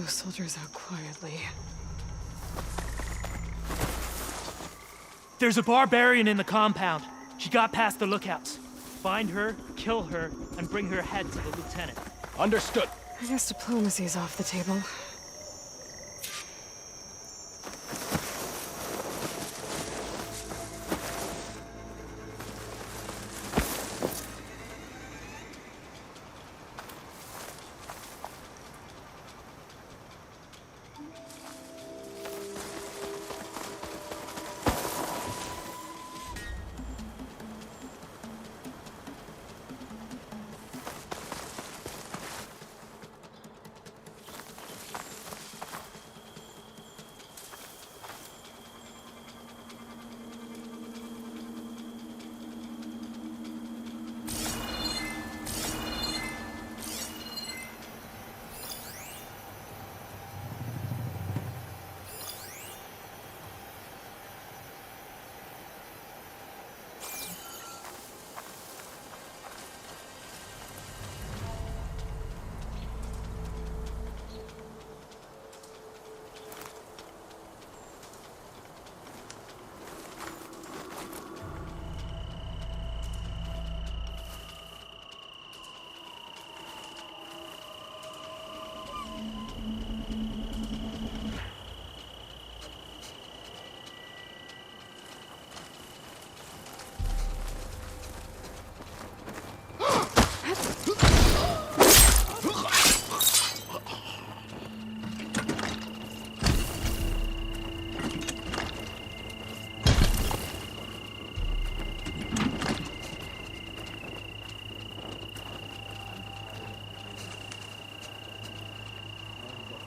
those soldiers out quietly. There's a barbarian in the compound. She got past the lookouts. Find her, kill her, and bring her head to the lieutenant. Understood. I guess diplomacy's off the table.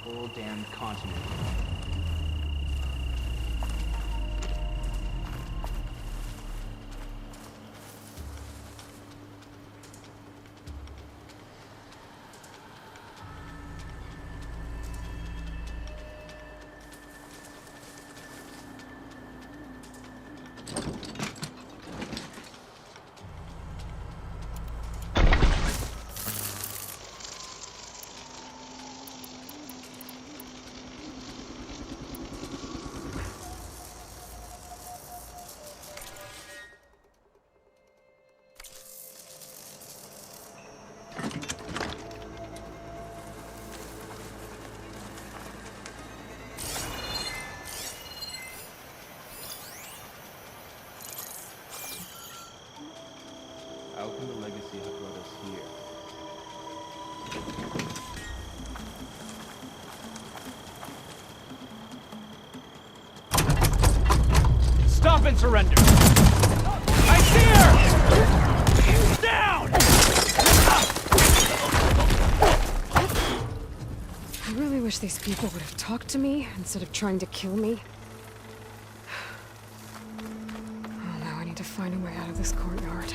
Whole damn continent. How can the legacy have brought us here? Stop and surrender! I see her! Down! I really wish these people would have talked to me instead of trying to kill me. Oh, now I need to find a way out of this courtyard.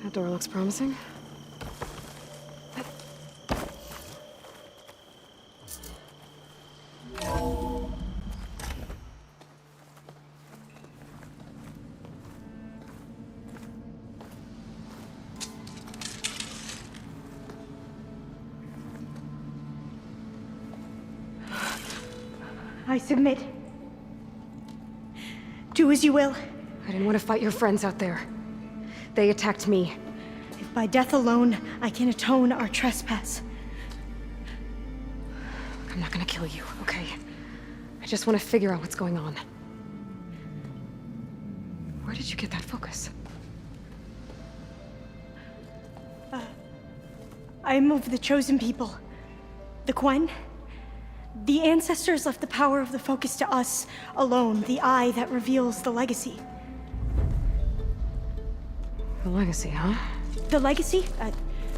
That door looks promising. I submit. Do as you will. I didn't want to fight your friends out there. They attacked me. If by death alone I can atone our trespass. I'm not gonna kill you, okay? I just want to figure out what's going on. Where did you get that focus? I am of the chosen people. The Quen. The ancestors left the power of the focus to us alone, the eye that reveals the legacy. The legacy, huh? The legacy?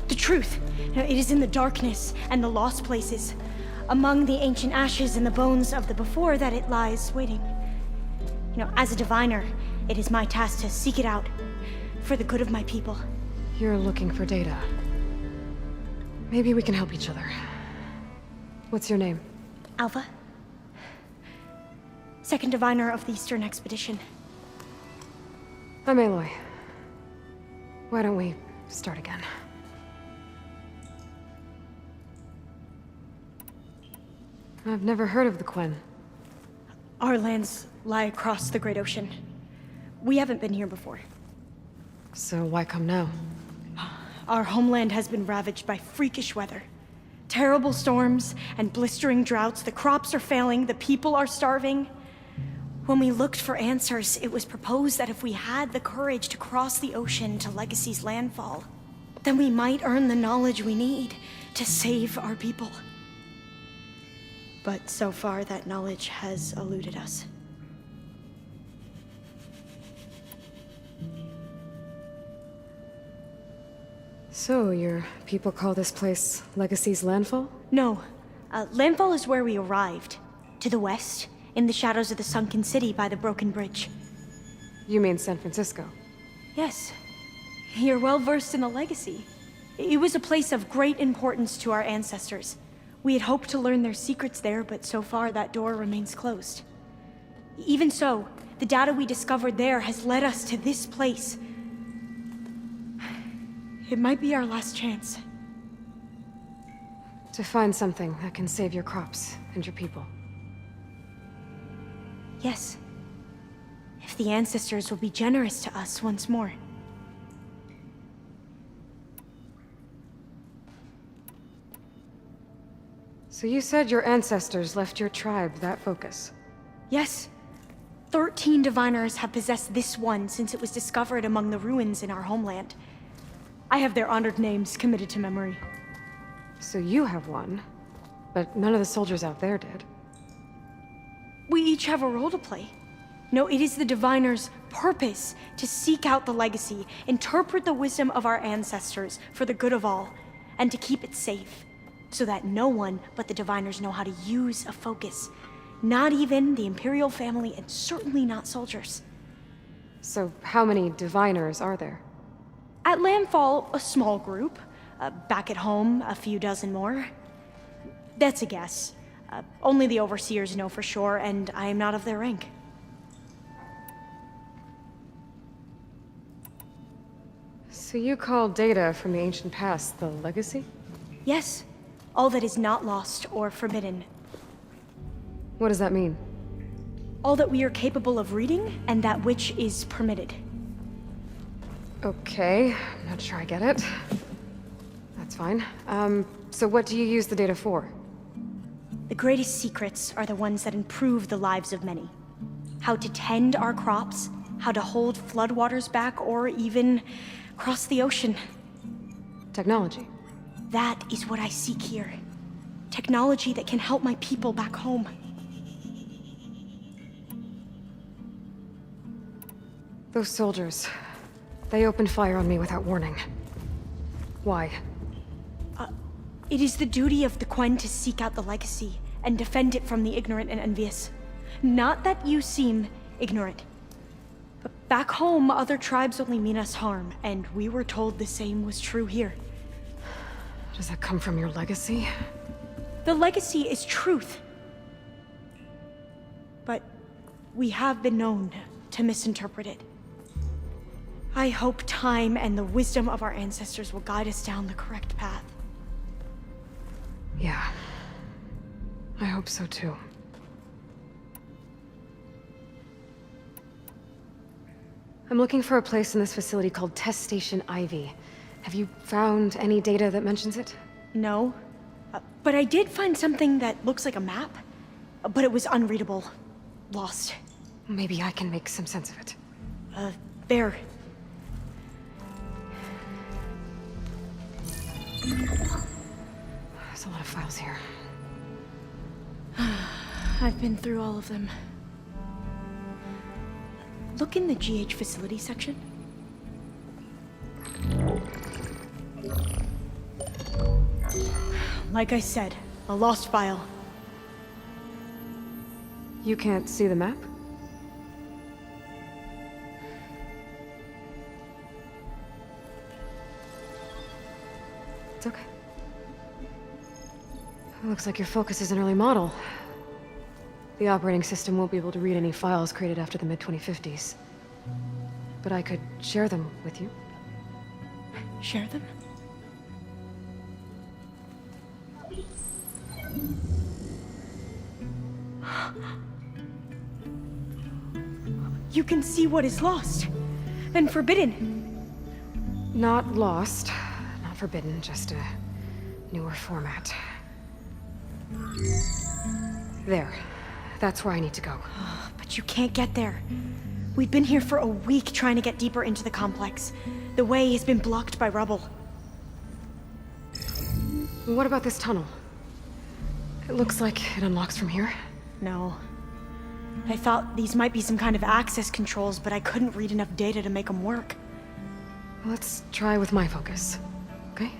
The truth. It is in the darkness and the lost places. Among the ancient ashes and the bones of the before that it lies waiting. As a diviner, it is my task to seek it out. For the good of my people. You're looking for data. Maybe we can help each other. What's your name? Alpha. Second diviner of the Eastern Expedition. I'm Aloy. Why don't we start again? I've never heard of the Quen. Our lands lie across the Great Ocean. We haven't been here before. So why come now? Our homeland has been ravaged by freakish weather. Terrible storms and blistering droughts. The crops are failing, the people are starving. When we looked for answers, it was proposed that if we had the courage to cross the ocean to Legacy's landfall, then we might earn the knowledge we need to save our people. But so far, that knowledge has eluded us. So, your people call this place Legacy's landfall? No. Landfall is where we arrived. To the west, in the shadows of the sunken city by the broken bridge. You mean San Francisco? Yes. You're well versed in the legacy. It was a place of great importance to our ancestors. We had hoped to learn their secrets there, but so far that door remains closed. Even so, the data we discovered there has led us to this place. It might be our last chance. To find something that can save your crops and your people. Yes. If the ancestors will be generous to us once more. So you said your ancestors left your tribe that focus? Yes. 13 diviners have possessed this one since it was discovered among the ruins in our homeland. I have their honored names committed to memory. So you have one, but none of the soldiers out there did. We each have a role to play. No, it is the diviner's purpose to seek out the legacy, interpret the wisdom of our ancestors for the good of all, and to keep it safe, so that no one but the diviners know how to use a focus. Not even the Imperial family, and certainly not soldiers. So how many diviners are there? At landfall, a small group. Back at home, a few dozen more. That's a guess. Only the overseers know for sure, and I am not of their rank. So you call data from the ancient past the legacy? Yes. All that is not lost or forbidden. What does that mean? All that we are capable of reading, and that which is permitted. Okay, I'm not sure I get it. That's fine. So what do you use the data for? The greatest secrets are the ones that improve the lives of many. How to tend our crops, how to hold floodwaters back, or even cross the ocean. Technology. That is what I seek here. Technology that can help my people back home. Those soldiers, they opened fire on me without warning. Why? It is the duty of the Quen to seek out the legacy and defend it from the ignorant and envious. Not that you seem ignorant. But back home, other tribes only mean us harm, and we were told the same was true here. Does that come from your legacy? The legacy is truth. But we have been known to misinterpret it. I hope time and the wisdom of our ancestors will guide us down the correct path. Yeah. I hope so too. I'm looking for a place in this facility called Test Station Ivy. Have you found any data that mentions it? No. But I did find something that looks like a map. But it was unreadable. Lost. Maybe I can make some sense of it. There. There's a lot of files here. I've been through all of them. Look in the GH facility section. Like I said, a lost file. You can't see the map? It's okay. It looks like your focus is an early model. The operating system won't be able to read any files created after the mid-2050s. But I could share them with you. Share them? You can see what is lost and forbidden. Not lost, not forbidden, just a newer format. There. That's where I need to go. But you can't get there. We've been here for a week trying to get deeper into the complex. The way has been blocked by rubble. What about this tunnel? It looks like it unlocks from here. No. I thought these might be some kind of access controls, but I couldn't read enough data to make them work. Let's try with my focus, okay?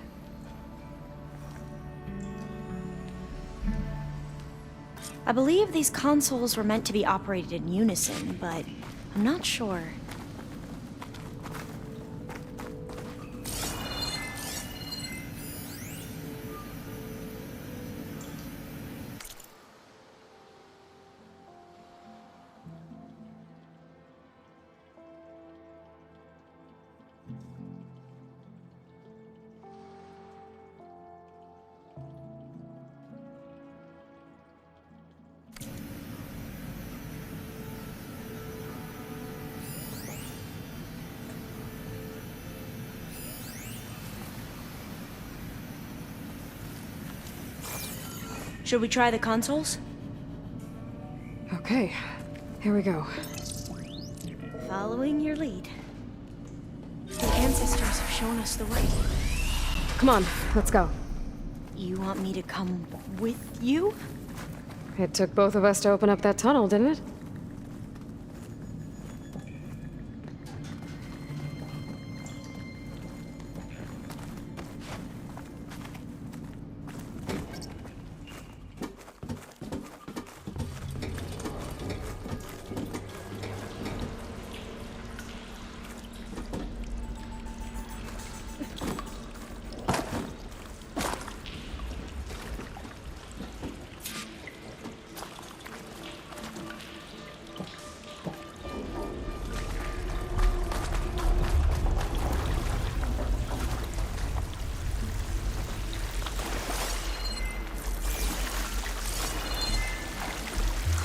I believe these consoles were meant to be operated in unison, but I'm not sure. Should we try the consoles? Okay, here we go. Following your lead. The ancestors have shown us the way. Come on, let's go. You want me to come with you? It took both of us to open up that tunnel, didn't it?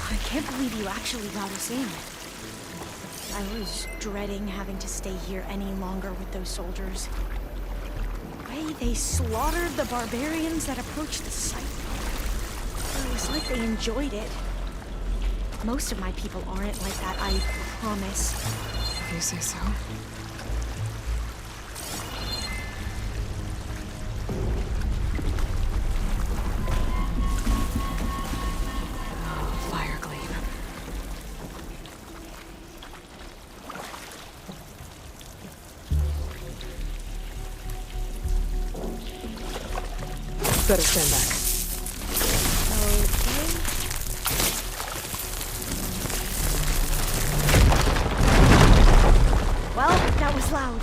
I can't believe you actually got us in. I was dreading having to stay here any longer with those soldiers. The way they slaughtered the barbarians that approached the site. It was like they enjoyed it. Most of my people aren't like that, I promise. If you say so. Oh, fire gleam. Better stand back. Okay. Well, that was loud.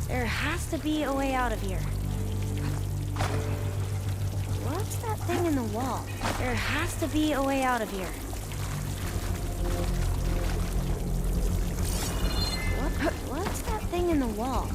There has to be a way out of here. What's that thing in the wall? There has to be a way out of here. What's that thing in the wall?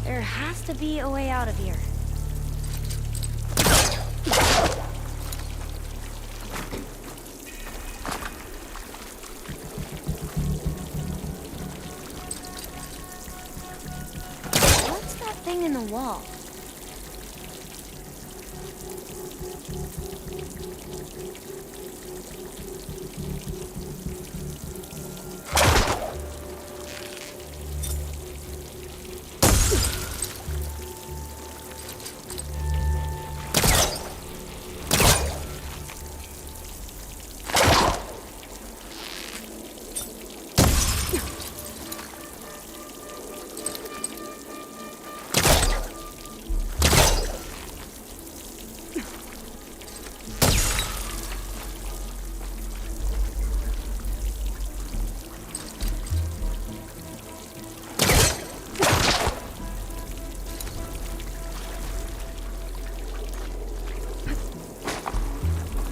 There has to be a way out of here. What's that thing in the wall?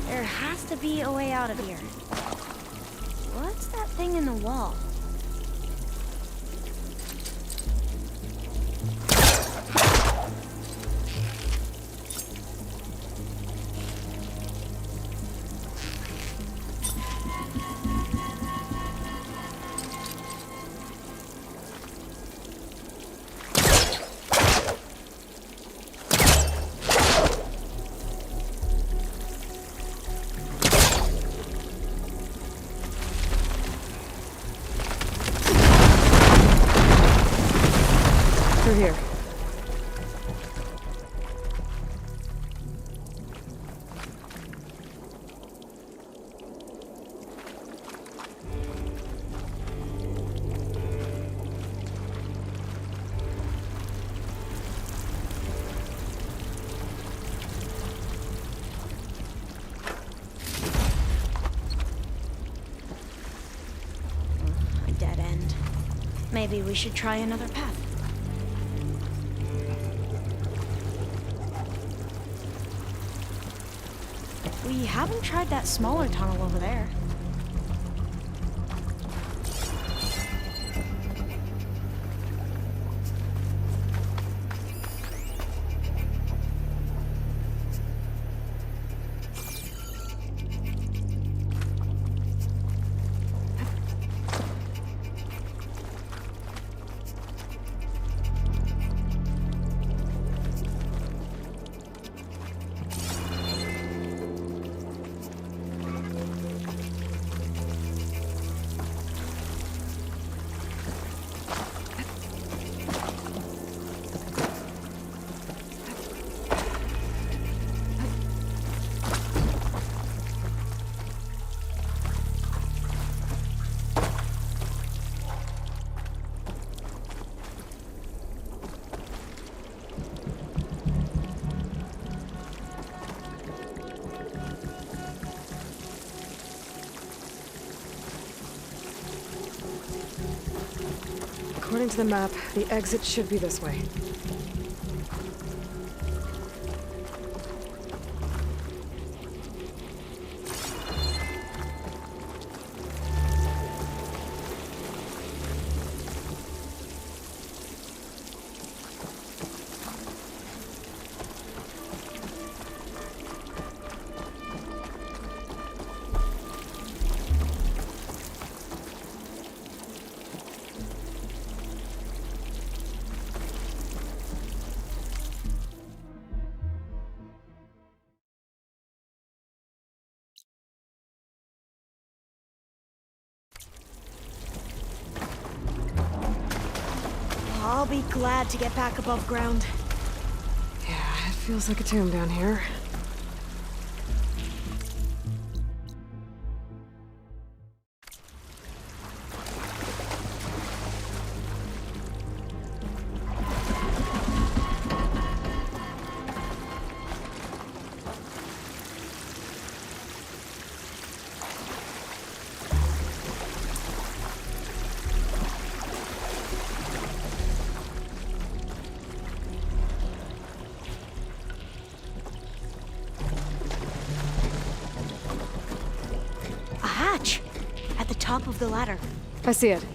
There has to be a way out of here. What's that thing in the wall? Through here. A dead end. Maybe we should try another path. We haven't tried that smaller tunnel over there. According to the map, the exit should be this way. I'll be glad to get back above ground. Yeah, it feels like a tomb down here. A hatch! At the top of the ladder. I see it.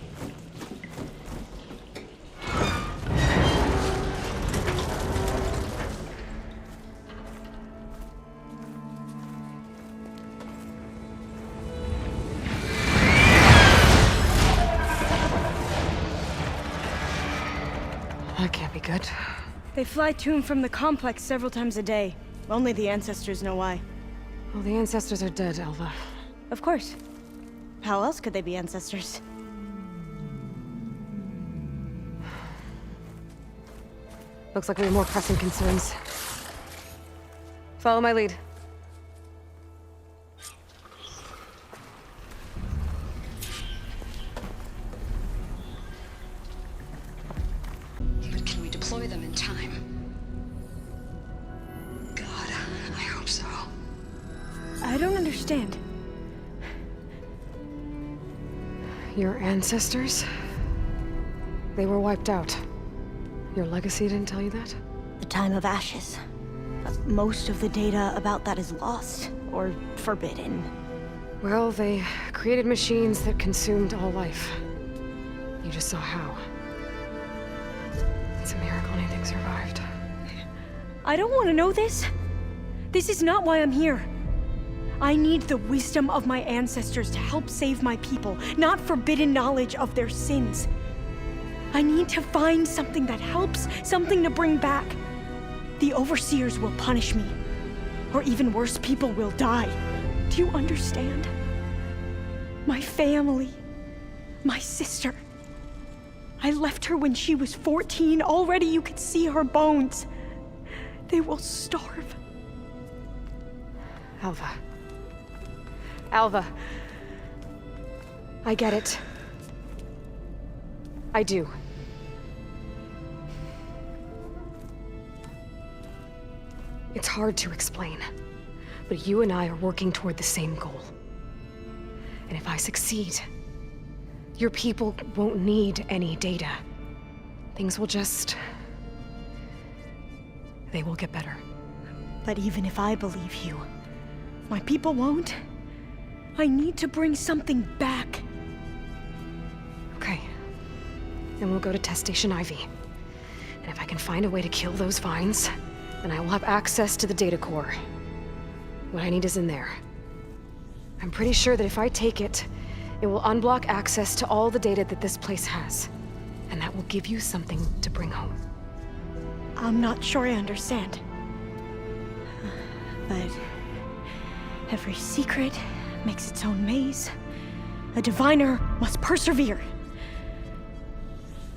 That can't be good. They fly to and from the complex several times a day. Only the ancestors know why. Well, the ancestors are dead, Alva. Of course. How else could they be ancestors? Looks like we have more pressing concerns. Follow my lead. But can we deploy them in time? God, I hope so. I don't understand. Your ancestors? They were wiped out. Your legacy didn't tell you that? The time of ashes. Most of the data about that is lost, or forbidden. Well, they created machines that consumed all life. You just saw how. It's a miracle anything survived. I don't want to know this. This is not why I'm here. I need the wisdom of my ancestors to help save my people, not forbidden knowledge of their sins. I need to find something that helps, something to bring back. The overseers will punish me. Or even worse, people will die. Do you understand? My family. My sister. I left her when she was 14. Already you could see her bones. They will starve. Alva. Alva. I get it. I do. It's hard to explain, but you and I are working toward the same goal. And if I succeed, your people won't need any data. Things will just... they will get better. But even if I believe you, my people won't. I need to bring something back. Okay. Then we'll go to Test Station Ivy. And if I can find a way to kill those vines, then I will have access to the data core. What I need is in there. I'm pretty sure that if I take it, it will unblock access to all the data that this place has. And that will give you something to bring home. I'm not sure I understand. But every secret makes its own maze. A diviner must persevere.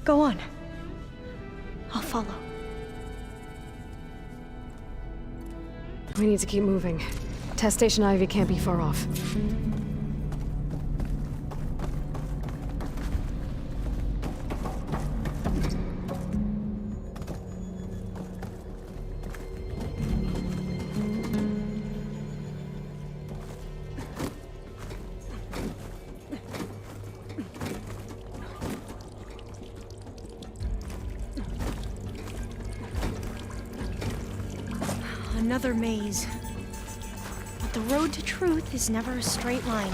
Go on. I'll follow. We need to keep moving. Test Station Ivy can't be far off. Another maze. But the road to truth is never a straight line.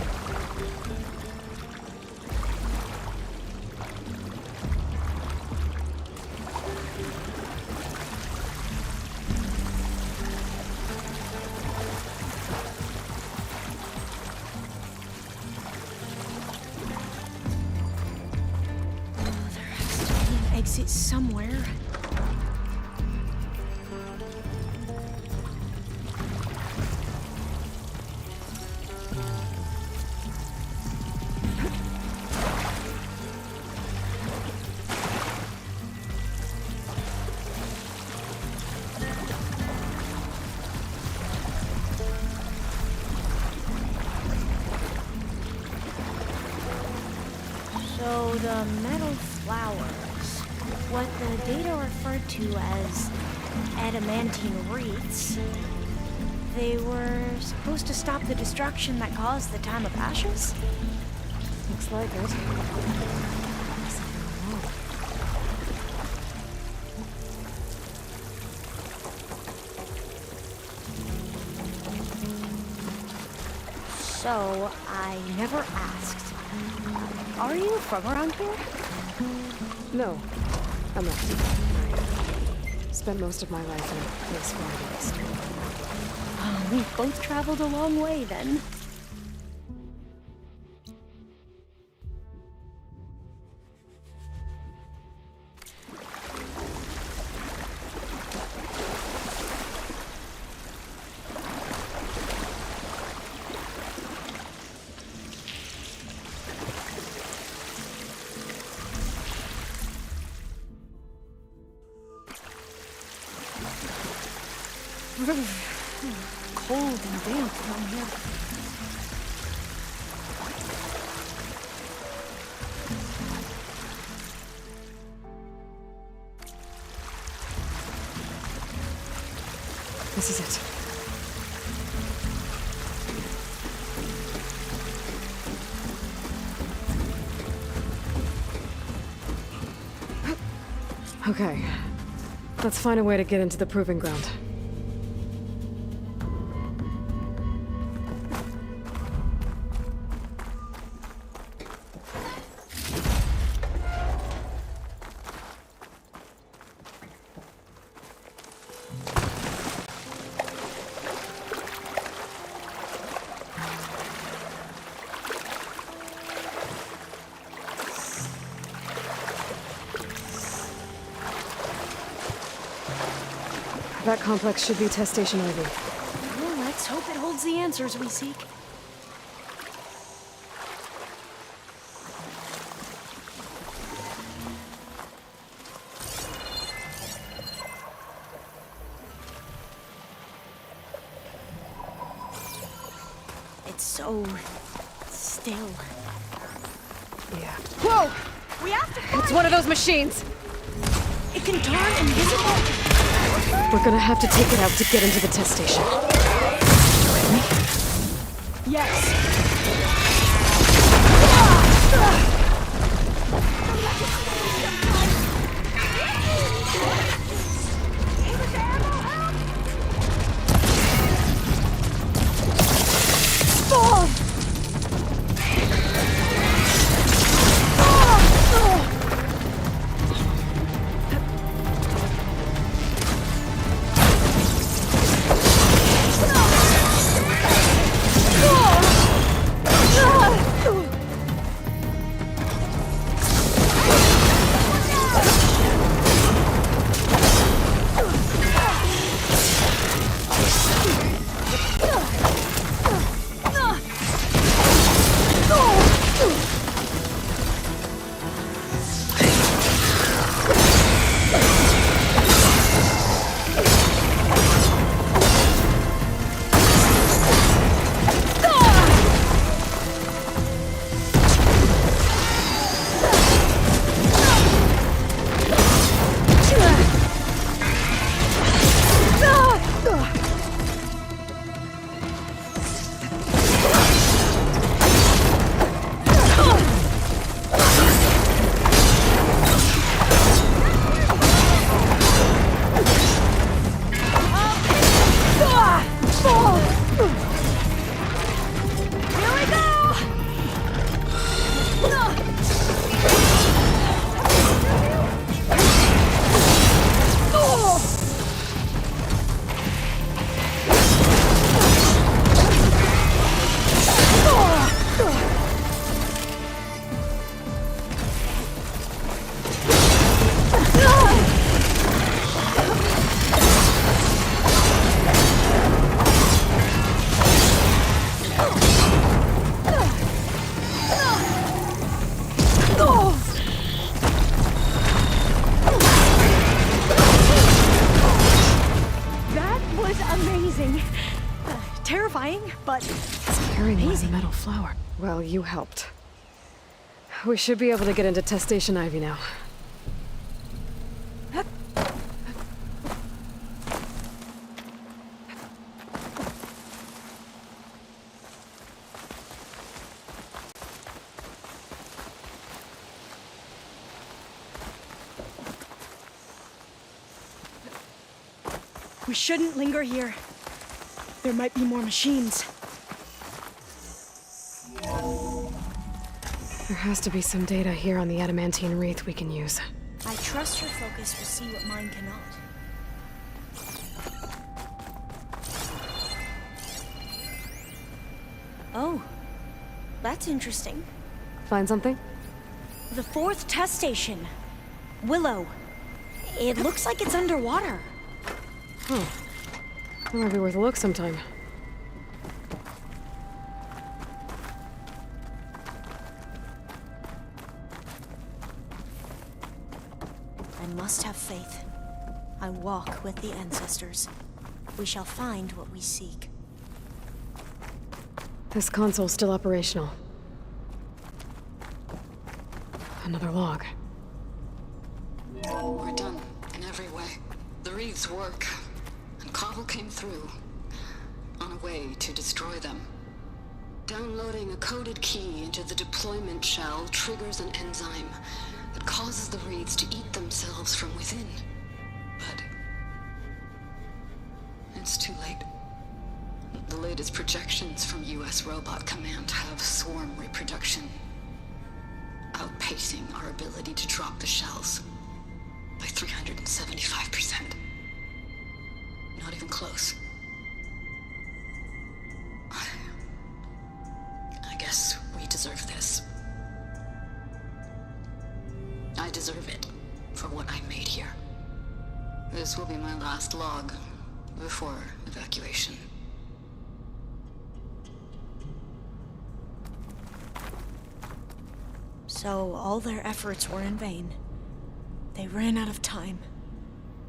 There has to be an exit somewhere. So the metal flowers, what the data referred to as adamantine wreaths, they were supposed to stop the destruction that caused the Time of Ashes? Looks like it. So, I never asked. Are you from around here? No, I'm not. I spent most of my life in a place far east. We've both traveled a long way then. Cold and damp down here. This is it. Okay. Let's find a way to get into the proving ground. That complex should be test station Ivy. Well, let's hope it holds the answers we seek. It's so still. Yeah. Whoa! We have to find It's one of those machines! it. Can turn invisible. We're gonna have to take it out to get into the test station. Yes. Terrifying, but carrying a metal flower. Well, you helped. We should be able to get into Test Station Ivy now. We shouldn't linger here. There might be more machines. There has to be some data here on the adamantine wreath we can use. I trust your focus will see what mine cannot. Oh, that's interesting. Find something? The 4th test station. Willow. It looks like it's underwater. Huh. That might be worth a look sometime. I must have faith. I walk with the ancestors. We shall find what we seek. This console's still operational. Another log. We're done in every way. The wreaths work, and Cobble came through on a way to destroy them. Downloading a coded key into the deployment shell triggers an enzyme that causes the wreaths to eat themselves from within. But it's too late. The latest projections from US Robot Command have swarm reproduction, outpacing our ability to drop the shells by 375%. Not even close. I guess we deserve this. I deserve it for what I made here. This will be my last log before evacuation. So all their efforts were in vain. They ran out of time.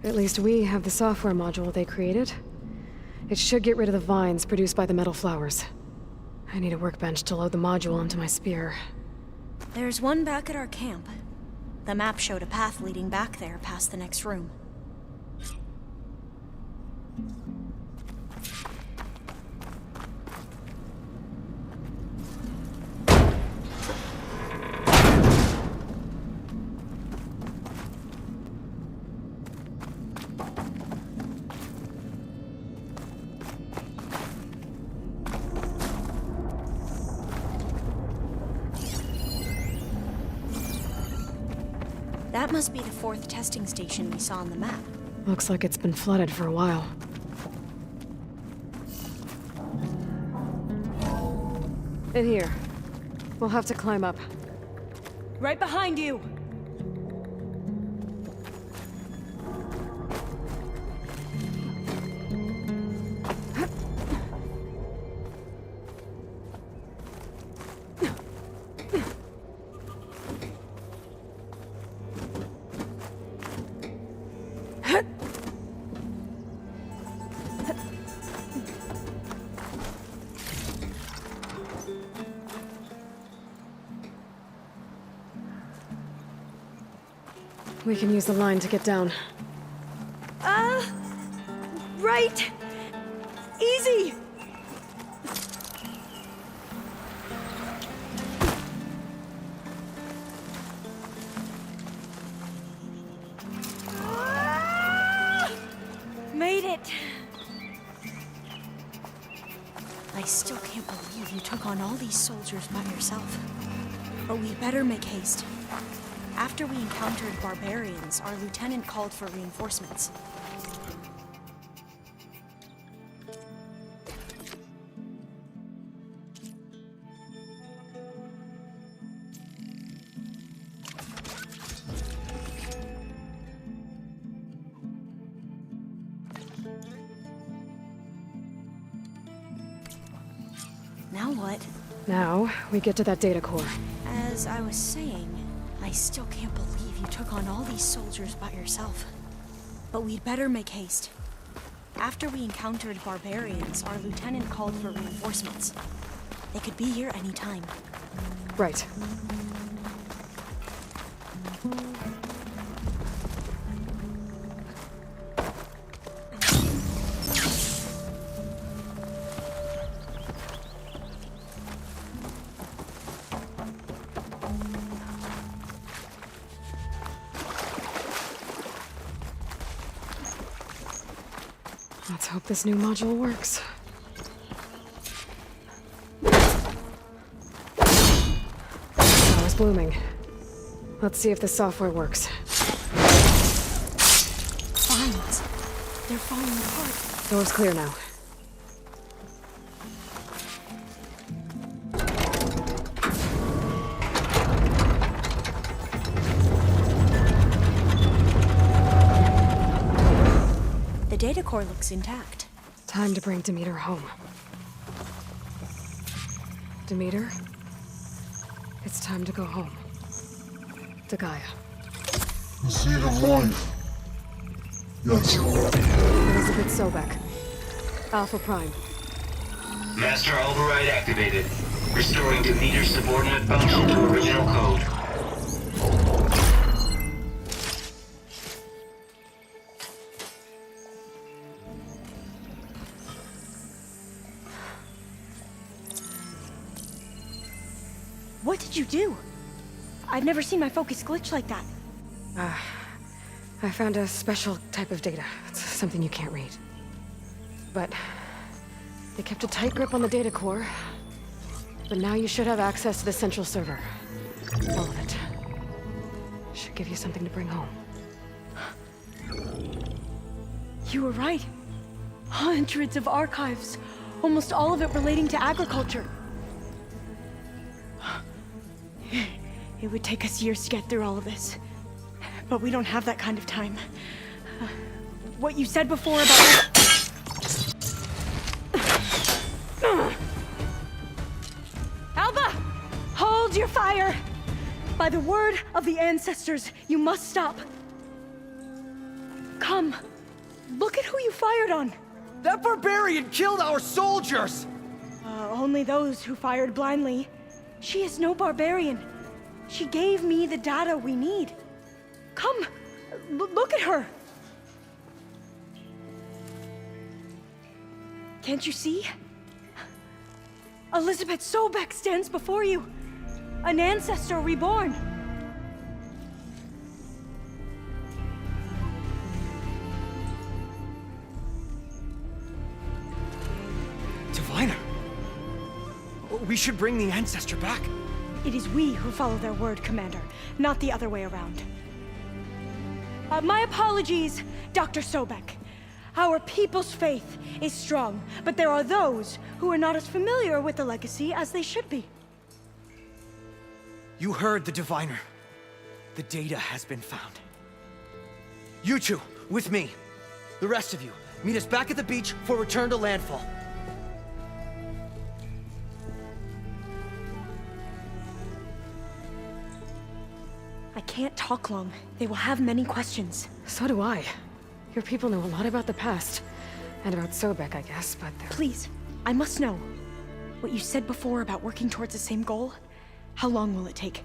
At least we have the software module they created. It should get rid of the vines produced by the metal flowers. I need a workbench to load the module onto my spear. There's one back at our camp. The map showed a path leading back there past the next room. That must be the 4th testing station we saw on the map. Looks like it's been flooded for a while. In here. We'll have to climb up. Right behind you! We can use the line to get down. Right! Easy! Made it! I still can't believe you took on all these soldiers by yourself. But we better make haste. After we encountered barbarians, our lieutenant called for reinforcements. Now what? Now, we get to that data core. As I was saying, I still can't believe you took on all these soldiers by yourself. But we'd better make haste. After we encountered barbarians, our lieutenant called for reinforcements. They could be here any time. Right. Let's hope this new module works. Power's blooming. Let's see if the software works. Vines. They're falling apart. Door's clear now. The data core looks intact. Time to bring Demeter home. Demeter? It's time to go home. To Gaia. The seed of life. Yes. Elizabeth Sobek. Alpha Prime. Master override activated. Restoring Demeter's subordinate function to original code. What did you do? I've never seen my focus glitch like that. I found a special type of data. It's something you can't read. But they kept a tight grip on the data core. But now you should have access to the central server. All of it. Should give you something to bring home. You were right. Hundreds of archives. Almost all of it relating to agriculture. It would take us years to get through all of this. But we don't have that kind of time. What you said before about... Alba! Hold your fire! By the word of the ancestors, you must stop. Come. Look at who you fired on. That barbarian killed our soldiers! Only those who fired blindly. She is no barbarian. She gave me the data we need. Come, look at her. Can't you see? Elizabeth Sobek stands before you. An ancestor reborn. Diviner! We should bring the ancestor back. It is we who follow their word, Commander, not the other way around. My apologies, Dr. Sobek. Our people's faith is strong, but there are those who are not as familiar with the legacy as they should be. You heard the diviner. The data has been found. You two, with me. The rest of you, meet us back at the beach for return to landfall. I can't talk long. They will have many questions. So do I. Your people know a lot about the past. And about Sobek, I guess, but they're... Please, I must know. What you said before about working towards the same goal, how long will it take?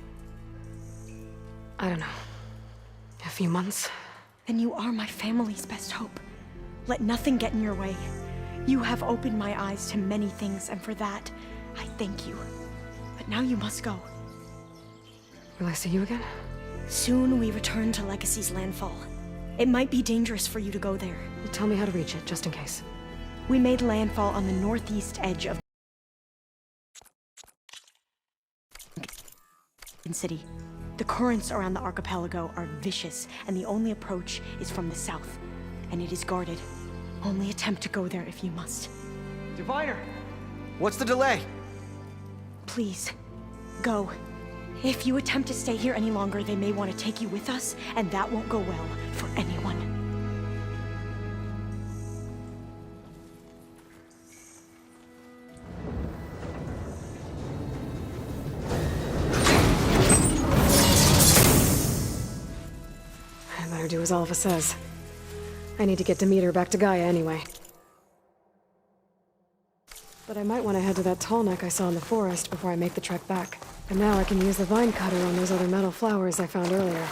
I don't know. A few months? Then you are my family's best hope. Let nothing get in your way. You have opened my eyes to many things, and for that, I thank you. But now you must go. Will I see you again? Soon we return to Legacy's landfall. It might be dangerous for you to go there. Tell me how to reach it, just in case. We made landfall on the northeast edge of the city. The currents around the archipelago are vicious, and the only approach is from the south. And it is guarded. Only attempt to go there if you must. Diviner! What's the delay? Please, go. If you attempt to stay here any longer, they may want to take you with us, and that won't go well for anyone. I better do as Alva says. I need to get Demeter back to Gaia anyway. But I might want to head to that tall neck I saw in the forest before I make the trek back. And now I can use the Vinecutter on those other metal flowers I found earlier.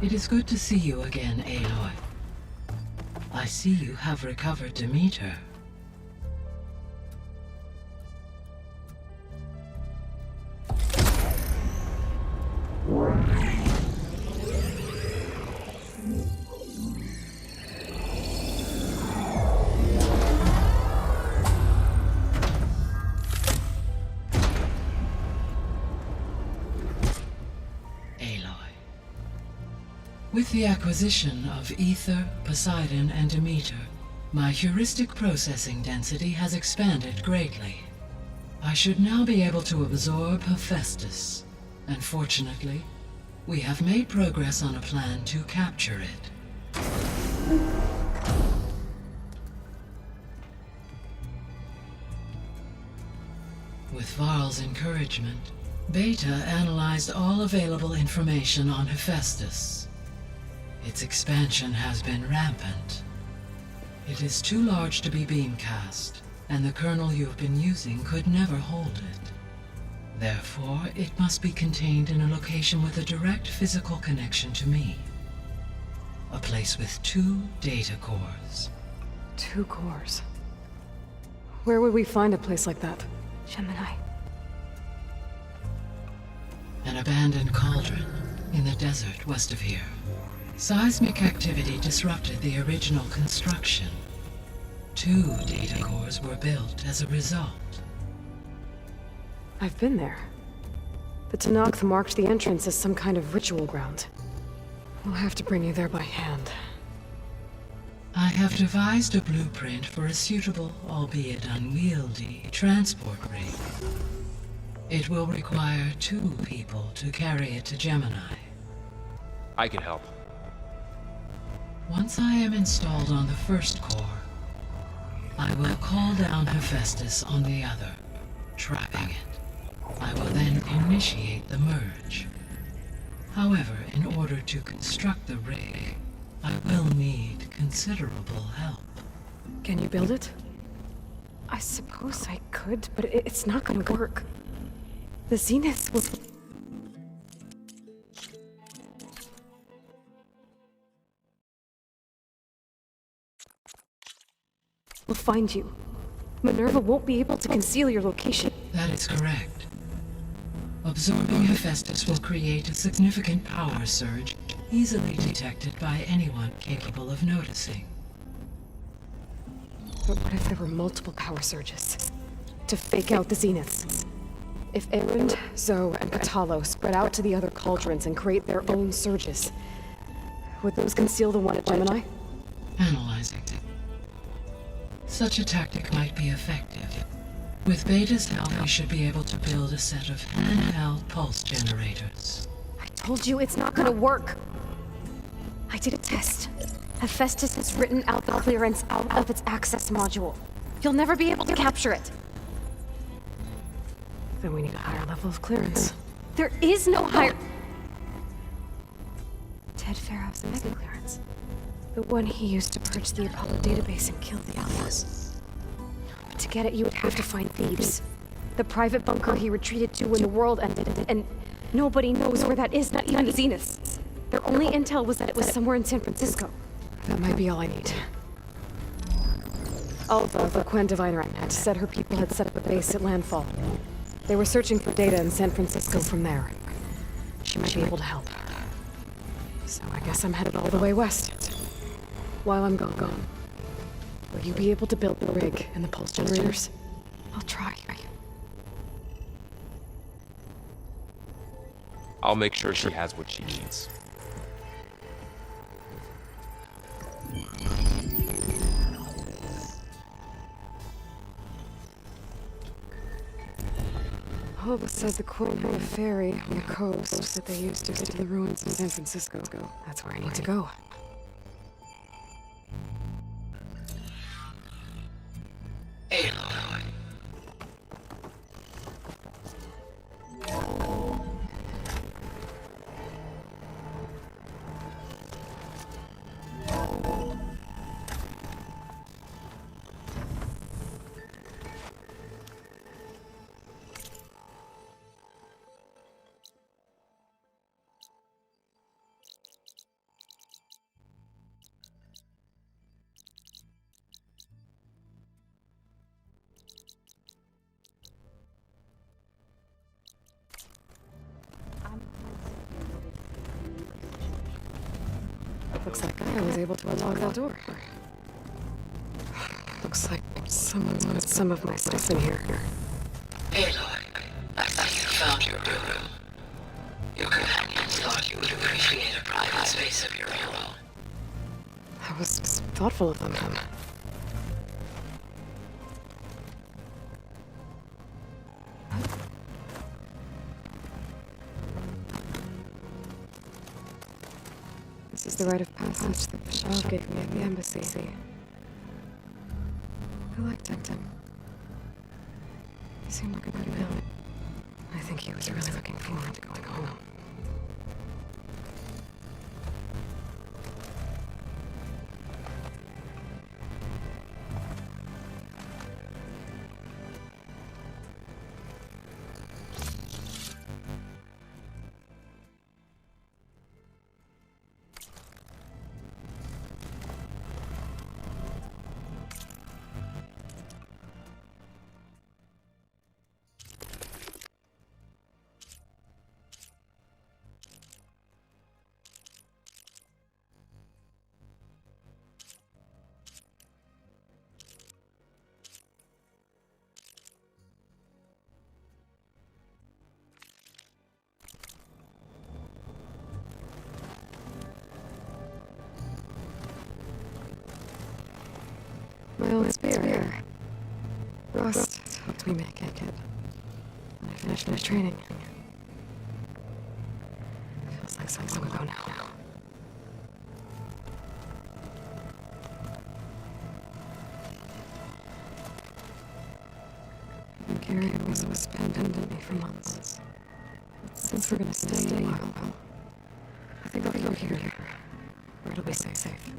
It is good to see you again, Aloy. I see you have recovered Demeter. With the acquisition of Ether, Poseidon, and Demeter, my heuristic processing density has expanded greatly. I should now be able to absorb Hephaestus, and fortunately, we have made progress on a plan to capture it. With Varl's encouragement, Beta analyzed all available information on Hephaestus. Its expansion has been rampant. It is too large to be beamcast, and the kernel you've been using could never hold it. Therefore, it must be contained in a location with a direct physical connection to me. A place with 2 data cores. 2 cores? Where would we find a place like that? Gemini. An abandoned cauldron in the desert west of here. Seismic activity disrupted the original construction. 2 data cores were built as a result. I've been there. The Tanakh marked the entrance as some kind of ritual ground. We'll have to bring you there by hand. I have devised a blueprint for a suitable, albeit unwieldy, transport rig. It will require 2 people to carry it to Gemini. I can help. Once I am installed on the first core, I will call down Hephaestus on the other, trapping it. I will then initiate the merge. However, in order to construct the rig, I will need considerable help. Can you build it? I suppose I could, but it's not gonna work. The Zeniths will... will find you. Minerva won't be able to conceal your location. That is correct. Absorbing Hephaestus will create a significant power surge, easily detected by anyone capable of noticing. But what if there were multiple power surges? To fake out the Zeniths? If Erend, Zoe, and Patalo spread out to the other cauldrons and create their own surges, would those conceal the one at Gemini? Analyzing. Such a tactic might be effective. With Beta's help, we should be able to build a set of handheld pulse generators. I told you it's not gonna work! I did a test. Hephaestus has written out the clearance out of its access module. You'll never be able to capture it. Then we need a higher level of clearance. There is no higher... Ted Farrow's mega clearance. The one he used to purge the Apollo database and kill the Alphas. But to get it, you would have to find Thebes. The private bunker he retreated to when the world ended, and nobody knows where that is, not even the Zeniths. Their only intel was that it was somewhere in San Francisco. That might be all I need. Alva, the Quen diviner I met, said her people had set up a base at landfall. They were searching for data in San Francisco from there. She might be able to help. So I guess I'm headed all the way west. While I'm gone, will you be able to build the rig and the pulse generators? I'll try. I'll make sure she has what she needs. Alva said the Quen had a ferry on the coast that they used to get to the ruins in San Francisco. That's where I need to go. Aloy. Looks like I was able to unlock that door. Looks like someone put some of my stuff in here. Aloy, I thought you found your room. Your companions thought you would appreciate a private space of your own. I was thoughtful of them. This is the rite of passage that the Shah gave me at the embassy. I liked him. He seemed like a good man. I think he was really looking forward to going home. oil and spare. Rust helped me make it. When I finished my training. Feels like so long ago now. Gary was abandoned me for months. But since we're gonna stay a while, I think I'll go here, where it'll be safe.